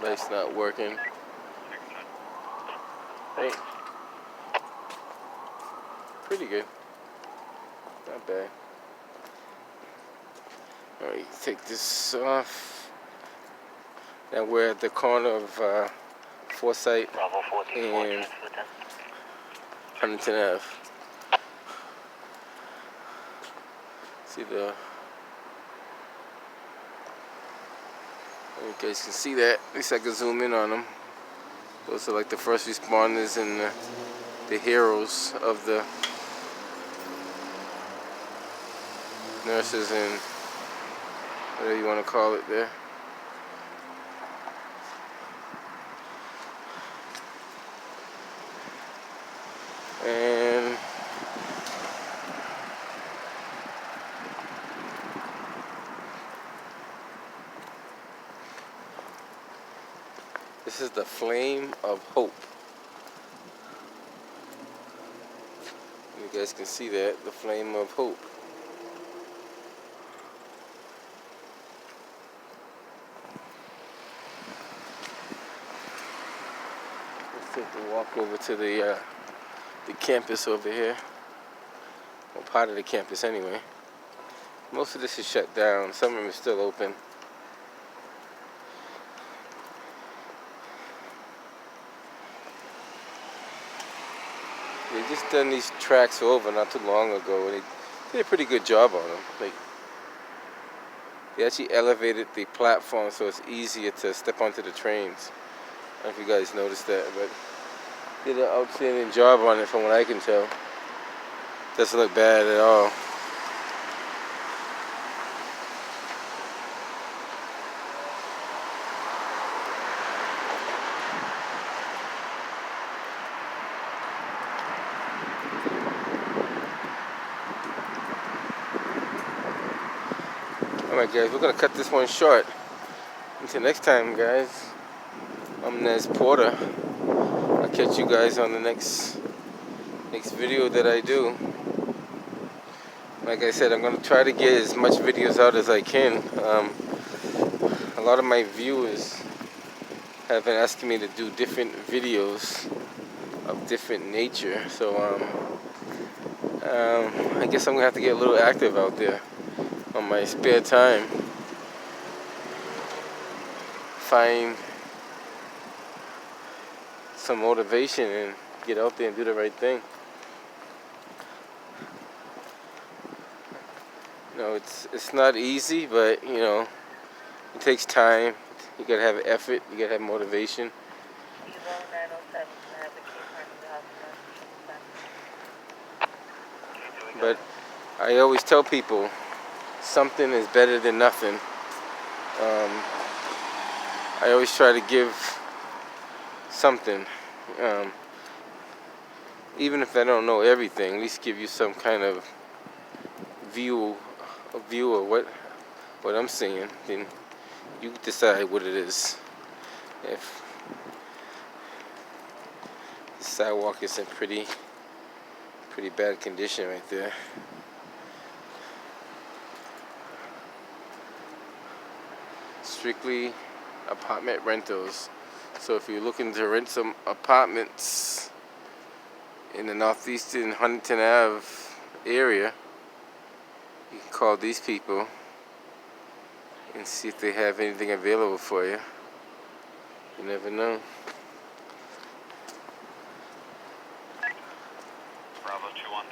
Light's not working. Hey, pretty good. Not bad. Alright, take this off. Now we're at the corner of Forsyth and Huntington Ave. See you guys can see that. At least I can zoom in on them. Those are like the first responders and the heroes of the nurses and whatever you want to call it there. And this is the flame of hope. You guys can see that, the flame of hope. Let's take the walk over to the campus over here. Well, part of the campus anyway. Most of this is shut down. Some of them are still open. They just done these tracks over not too long ago, and they did a pretty good job on them. Like, they actually elevated the platform so it's easier to step onto the trains. I don't know if you guys noticed that, but did an outstanding job on it from what I can tell. Doesn't look bad at all. Alright guys, we're going to cut this one short. Until next time guys, I'm Nez Porter. I'll catch you guys on the next video that I do. Like I said, I'm going to try to get as much videos out as I can. A lot of my viewers have been asking me to do different videos of different nature. So I guess I'm going to have to get a little active out there on my spare time. Find some motivation and get out there and do the right thing. You know, it's not easy, but you know, it takes time. You gotta have effort. You gotta have motivation. But I always tell people, something is better than nothing. I always try to give something, even if I don't know everything, at least give you some kind of view of what I'm seeing. Then you decide what it is. If the sidewalk is in pretty bad condition right there. Strictly apartment rentals. So if you're looking to rent some apartments in the northeastern Huntington Ave area, you can call these people and see if they have anything available for you. You never know. Bravo 2-1.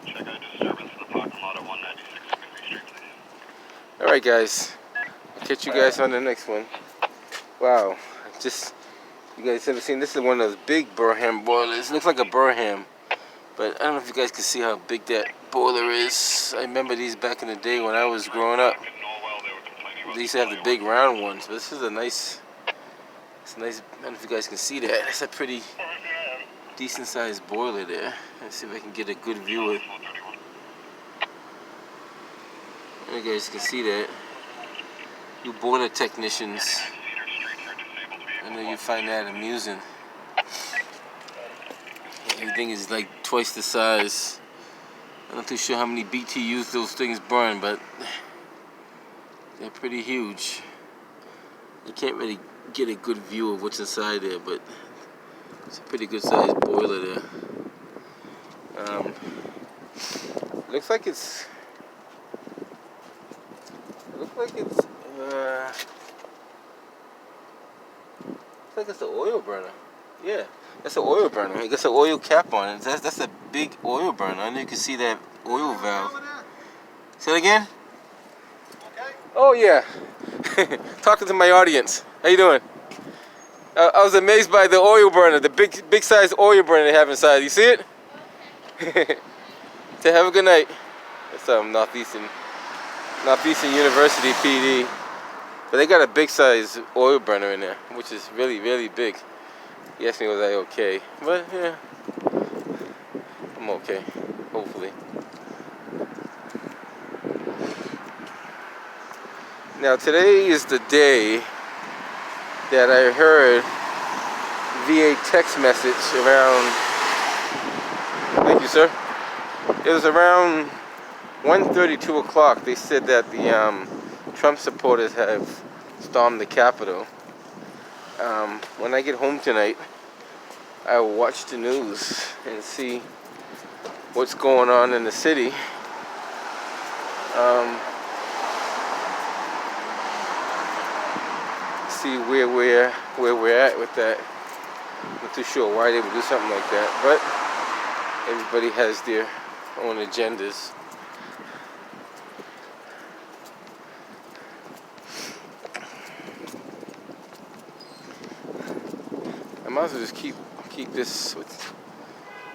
Check out disturbance in the parking lot at 196 Fenway Street, please. Alright guys, I'll catch you guys on the next one. Wow, you guys ever seen, this is one of those big Burham boilers. It looks like a Burham, but I don't know if you guys can see how big that boiler is. I remember these back in the day when I was growing up. They used to have the big round ones, but this is it's nice. I don't know if you guys can see that. That's a pretty decent sized boiler there. Let's see if I can get a good view of it. You guys can see that. You boiler technicians, I know you find that amusing. Everything is like twice the size. I'm not too sure how many BTUs those things burn, but They're pretty huge. You can't really get a good view of what's inside there, but it's a pretty good sized boiler there. Looks like it's. Looks like it's. Looks like it's an oil burner. Yeah, that's an oil burner. It got an oil cap on it. That's a big oil burner. I know you can see that oil valve. Say it again. Okay. Oh yeah. Talking to my audience. How you doing? I was amazed by the oil burner, the big size oil burner they have inside. You see it? So have a good night. That's Northeastern University PD. But they got a big size oil burner in there, which is really, really big. He asked me was I okay. But yeah, I'm okay, hopefully. Now today is the day that I heard via text message around, thank you sir, it was around 1:30, 2 o'clock. They said that the Trump supporters have stormed the Capitol. When I get home tonight, I will watch the news and see what's going on in the city. See where we're at with that. I'm not too sure why they would do something like that, but everybody has their own agendas. I might as well just keep this with.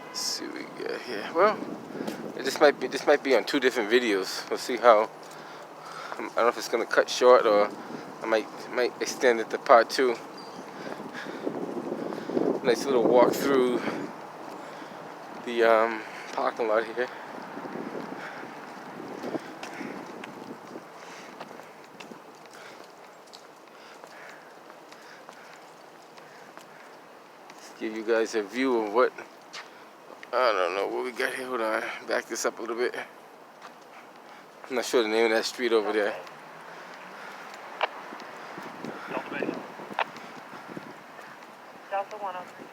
Let's see what we got here. Well, this might be on two different videos. We'll see how. I don't know if it's gonna cut short or I might extend it to part 2. Nice little walk through the parking lot here. Let's give you guys a view of what. I don't know what we got here. Hold on, back this up a little bit. I'm not sure the name of that street over there. Delta 103,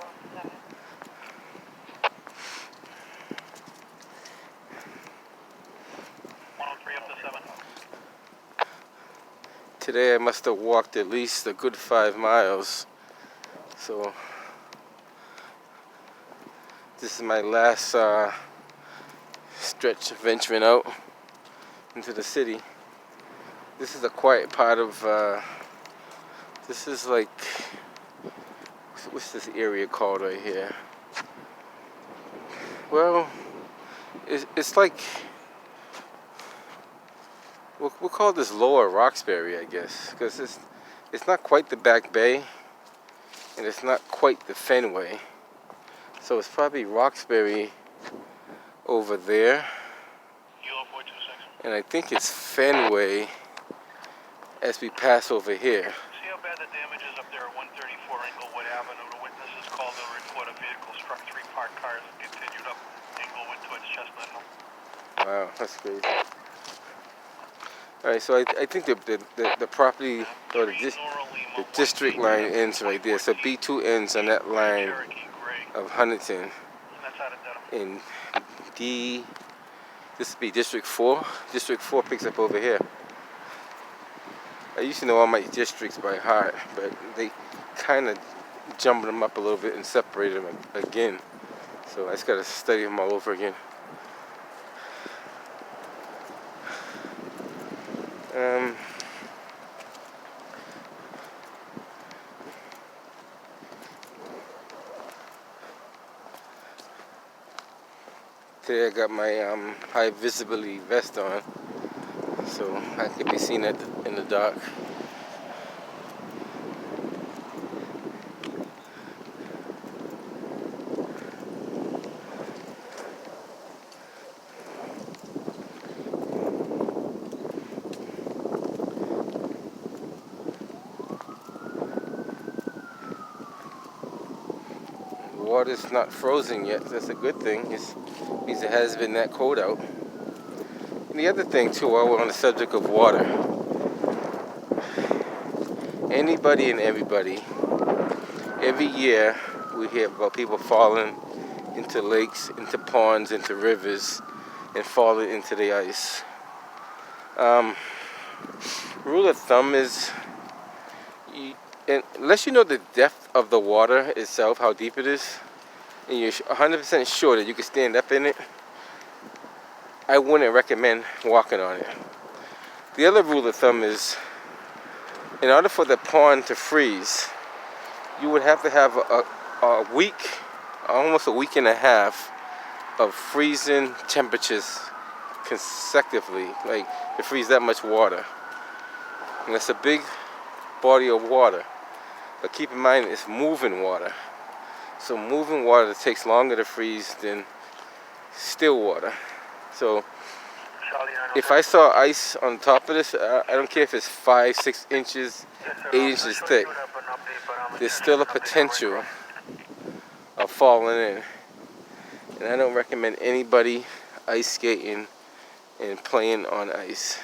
103 up to 7. Today I must have walked at least a good 5 miles. So this is my last stretch of venturing out into the city. This is a quiet part of, this is like, what's this area called right here? Well, it's like, we'll call this Lower Roxbury, I guess, because it's not quite the Back Bay, and it's not quite the Fenway. So it's probably Roxbury over there, and I think it's Fenway as we pass over here. See how bad the damage is up there at 134 Englewood Avenue. The witnesses called to report a vehicle struck 3 parked cars and continued up Englewood towards Chestnut Hill. Wow, that's crazy. All right, so I think the property or the district line ends right there. So B2 ends on that line of Huntington. And this would be District 4. District 4 picks up over here. I used to know all my districts by heart, but they kind of jumbled them up a little bit and separated them again. So I just got to study them all over again. Today I got my high visibility vest on, so I can be seen in the dark. The water's not frozen yet. That's a good thing. It means it has been that cold out. And the other thing too, while we're on the subject of water, Anybody and everybody. Every year we hear about people falling into lakes, into ponds, into rivers, and falling into the ice. Rule of thumb is, unless you know the depth of the water itself, how deep it is, and you're 100% sure that you can stand up in it, I wouldn't recommend walking on it. The other rule of thumb is, in order for the pond to freeze, you would have to have a week, almost a week and a half of freezing temperatures consecutively, like to freeze that much water. And that's a big body of water. But keep in mind, it's moving water. So moving water takes longer to freeze than still water. So if I saw ice on top of this, I don't care if it's 5, 6 inches, 8 inches thick, there's still a potential of falling in. And I don't recommend anybody ice skating and playing on ice.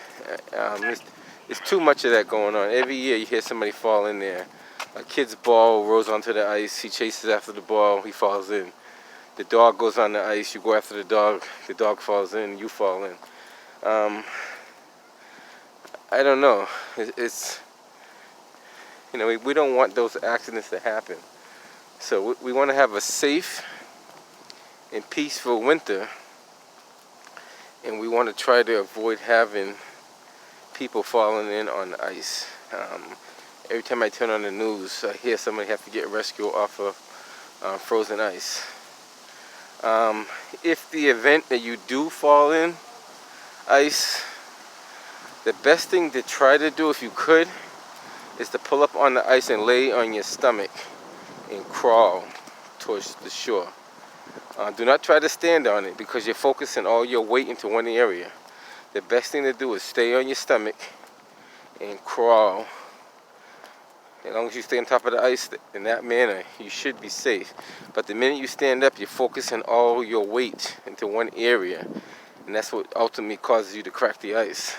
There's too much of that going on. Every year you hear somebody fall in there. A kid's ball rolls onto the ice, he chases after the ball, he falls in. The dog goes on the ice, you go after the dog falls in, you fall in. I don't know. It's you know, we don't want those accidents to happen. So we want to have a safe and peaceful winter, and we want to try to avoid having people falling in on the ice. Every time I turn on the news, I hear somebody have to get rescued off of frozen ice. If the event that you do fall in ice, the best thing to try to do, if you could, is to pull up on the ice and lay on your stomach and crawl towards the shore. Do not try to stand on it, because you're focusing all your weight into one area. The best thing to do is stay on your stomach and crawl. As long as you stay on top of the ice in that manner, you should be safe. But the minute you stand up, you're focusing all your weight into one area, and that's what ultimately causes you to crack the ice.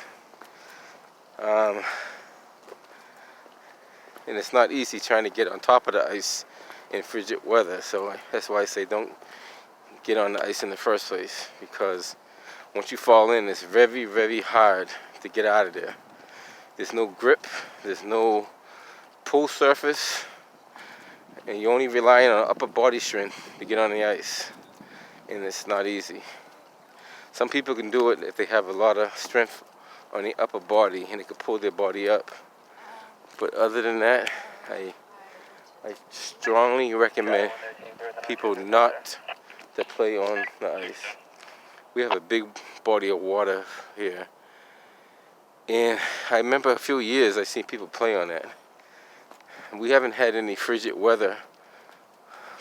And it's not easy trying to get on top of the ice in frigid weather, so that's why I say don't get on the ice in the first place, because once you fall in, it's very, very hard to get out of there. There's no grip, there's no pull surface, and you're only relying on upper body strength to get on the ice, and it's not easy. Some people can do it if they have a lot of strength on the upper body and they can pull their body up, but other than that, I strongly recommend people not to play on the ice. We have a big body of water here, and I remember a few years I seen people play on that. We haven't had any frigid weather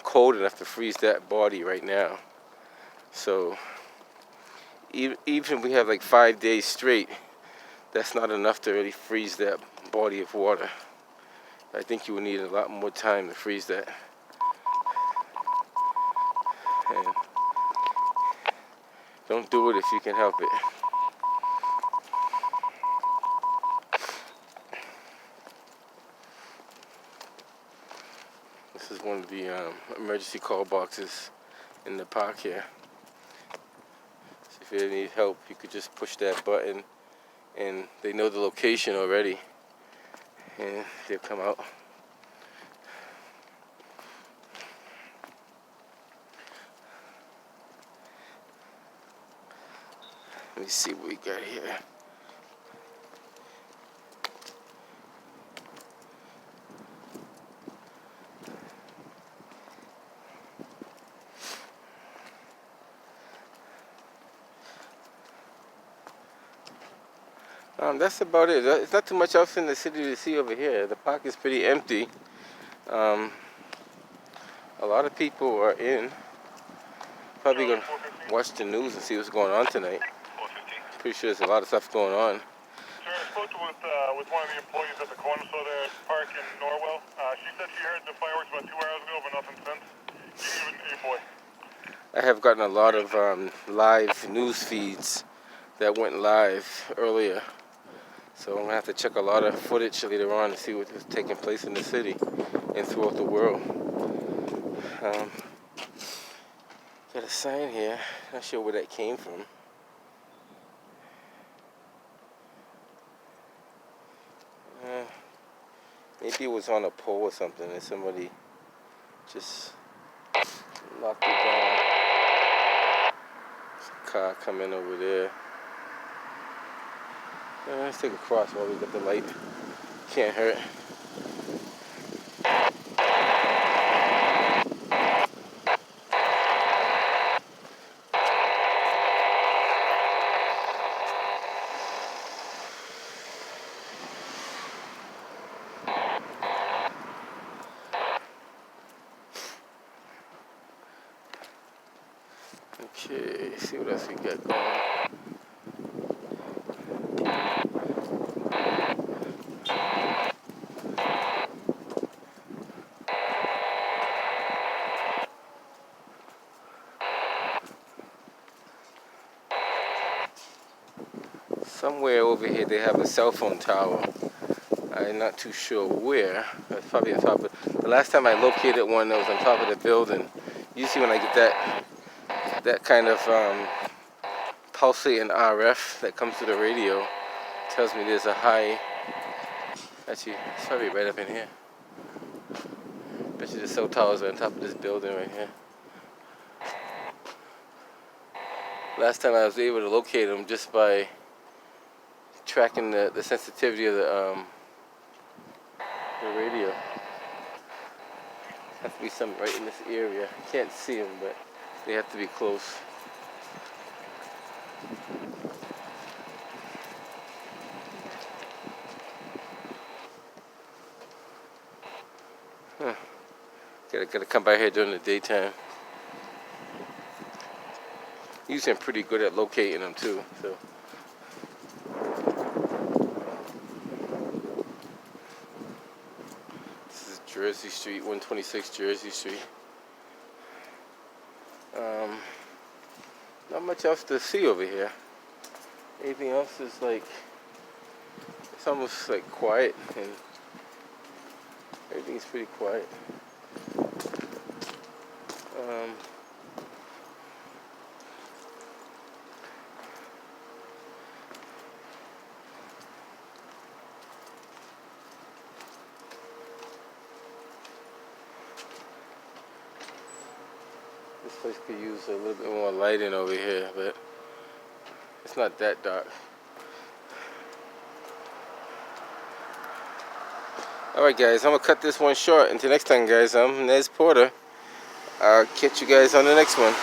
cold enough to freeze that body right now. So even if we have like 5 days straight, that's not enough to really freeze that body of water. I think you will need a lot more time to freeze that. And don't do it if you can help it. This is one of the emergency call boxes in the park here. So if you need help, you could just push that button, and they know the location already, and they'll come out. Let me see what we got here. That's about it. It's not too much else in the city to see over here. The park is pretty empty. A lot of people are in. Probably gonna watch the news and see what's going on tonight. Pretty sure there's a lot of stuff going on. Sir, I spoke with one of the employees at the corner store there, park in Norwell. She said she heard the fireworks about 2 hours ago, but nothing since. You can give it to your boy. I have gotten a lot of live news feeds that went live earlier. So I'm gonna have to check a lot of footage later on to see what is taking place in the city and throughout the world. Got a sign here. Not sure where that came from. Maybe it was on a pole or something and somebody just knocked it down. There's a car coming over there. Let's take a cross while we got the light. Can't hurt. Okay, see what else we got going. Somewhere over here they have a cell phone tower. I'm not too sure where. It's probably on top of. The last time I located one that was on top of the building. Usually when I get that kind of pulsating RF that comes through the radio, it tells me there's a high. Actually, it's probably right up in here. Bet you the cell towers are on top of this building right here. Last time I was able to locate them just by tracking the sensitivity of the radio. Has to be some right in this area. Can't see them, but they have to be close. Huh. Gotta come by here during the daytime. Usually I'm pretty good at locating them too. So. Jersey Street, 126 Jersey Street. Not much else to see over here. Everything else is like, it's almost like quiet, and everything's pretty quiet. This place could use a little bit more lighting over here, but it's not that dark. Alright guys, I'm going to cut this one short. Until next time guys, I'm Nez Porter. I'll catch you guys on the next one.